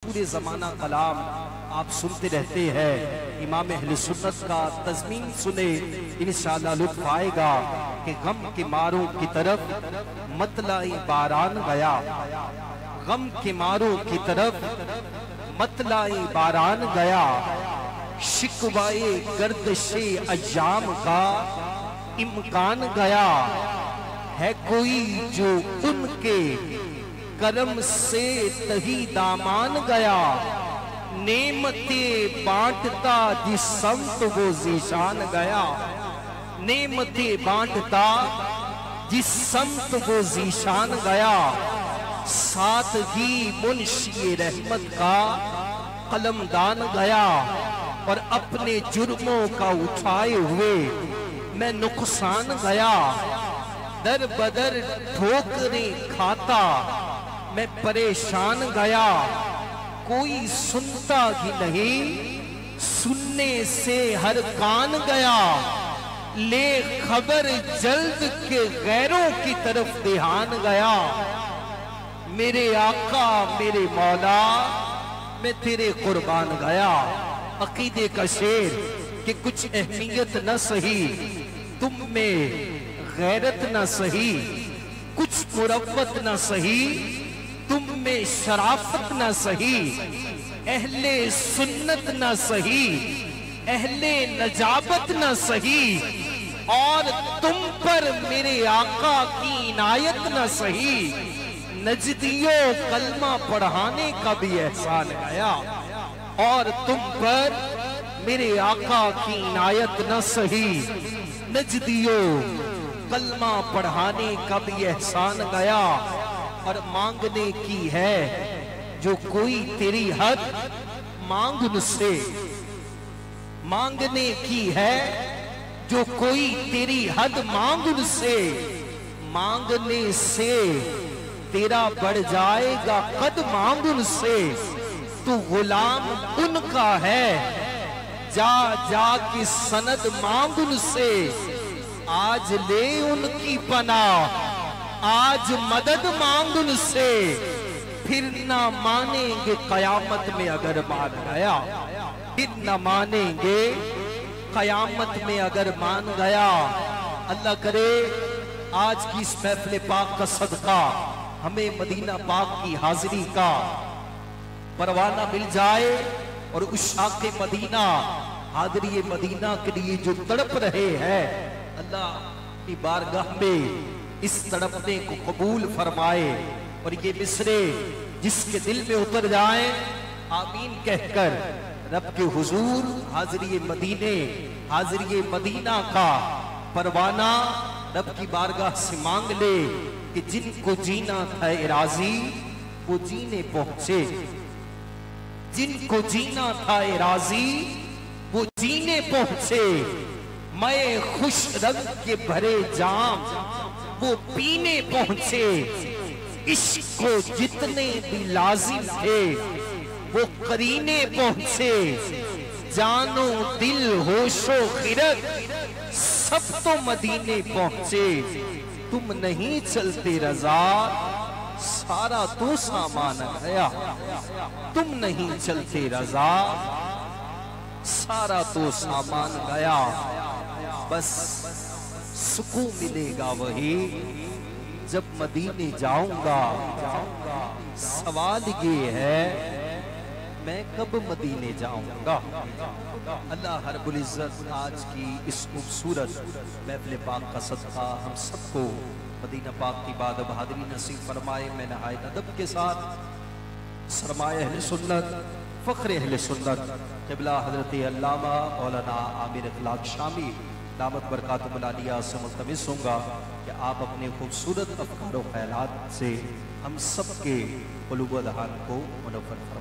पूरे ज़माना कलाम आप सुनते रहते हैं। इमाम अहले सुन्नत का तज़मीन सुने, इंशाअल्लाह लुत्फ़ आएगा कि गम के मारों की तरफ मतलाई बारान गया, गम के मारों की तरफ मतलाई बारान गया, शिकवाए गर्दिशे अय्याम का इम्कान गया। है कोई जो उनके करम से तही दामान गया, नेमते बांटता जिस संत वो जीशान गया, नेमते बांटता जिस संत वो जीशान गया। साथ ही मुंशी रहमत का कलमदान गया, और अपने जुर्मों का उठाए हुए मैं नुकसान गया। दर बदर ठोकरें खाता मैं परेशान गया, कोई सुनता ही नहीं सुनने से हर कान गया। ले खबर जल्द के गैरों की तरफ ध्यान गया। मेरे आका मेरे मौला मैं तेरे कुर्बान गया। अकीदे का शेर कि कुछ अहमियत न सही तुम में गैरत न सही, कुछ मुरव्वत न सही तुम में शराफत न सही, अहले सुन्नत न सही अहले नजाबत न सही, और तुम पर मेरे आका की इनायत न सही। नजदियों कलमा पढ़ाने का भी एहसान गया, और तुम पर मेरे आका की इनायत न सही। नजदियों कलमा पढ़ाने का भी एहसान गया, और मांगने की है जो कोई तेरी हद मांग उनसे, मांगने की है जो कोई तेरी हद मांग उनसे। मांगने से तेरा बढ़ जाएगा कद मांग उनसे। तू गुलाम उनका है जा जा की सनद मांग उनसे। आज ले उनकी पनाह आज मदद मांग उनसे, फिर ना मानेंगे कयामत में अगर मान गया, फिर ना मानेंगे कयामत में अगर मान गया। अल्लाह करे आज की इस महफिल पाक का सदका हमें मदीना पाक की हाजिरी का परवाना मिल जाए, और उस शाक़े मदीना हाजिरी मदीना के लिए जो तड़प रहे हैं, अल्लाह की बारगाह में इस तड़पने को कबूल फरमाए। और ये मिसरे जिसके दिल में उतर जाए, आमीन कहकर रब के हुजूर हाजिरी मदीने हाजिरी मदीना का परवाना रब की बारगाह से मांग ले कि जिनको जीना था इराजी वो जीने पहुंचे, जिनको जीना था इराजी वो जीने पहुंचे। मैं खुश रंग के भरे जाम वो पीने पहुंचे। इश्क को जितने भी लाजिम थे वो करीने पहुंचे। जानो दिल होशो खिरत सब तो मदीने पहुंचे। तुम नहीं चलते रजा सारा तो सामान गया, तुम नहीं चलते रजा सारा तो सामान गया। बस सुकून मिलेगा वही जब मदीने जाऊंगा। सवाल ये है मैं कब मदीने जाऊंगा। अल्लाह रब्बुल इज्जत आज की इस खूबसूरत महफिल पाक का सदका हम सबको मदीना पाक की बाद बहादुरी नसीब फरमाए। मैं नहायत अदब के साथ सरमाए अहले सुन्नत फ़ख्र अहले सुन्नत क़िबला हज़रत अल्लामा मौलाना आमिर इखलाक शामी दामत बरकातुहुल आलिया से मुल्तमिस होऊंगा कि आप अपने खूबसूरत अफ़कार व ख़यालात से हम सब के क़ुलूब व अज़हान को मुनव्वर फरमाएं।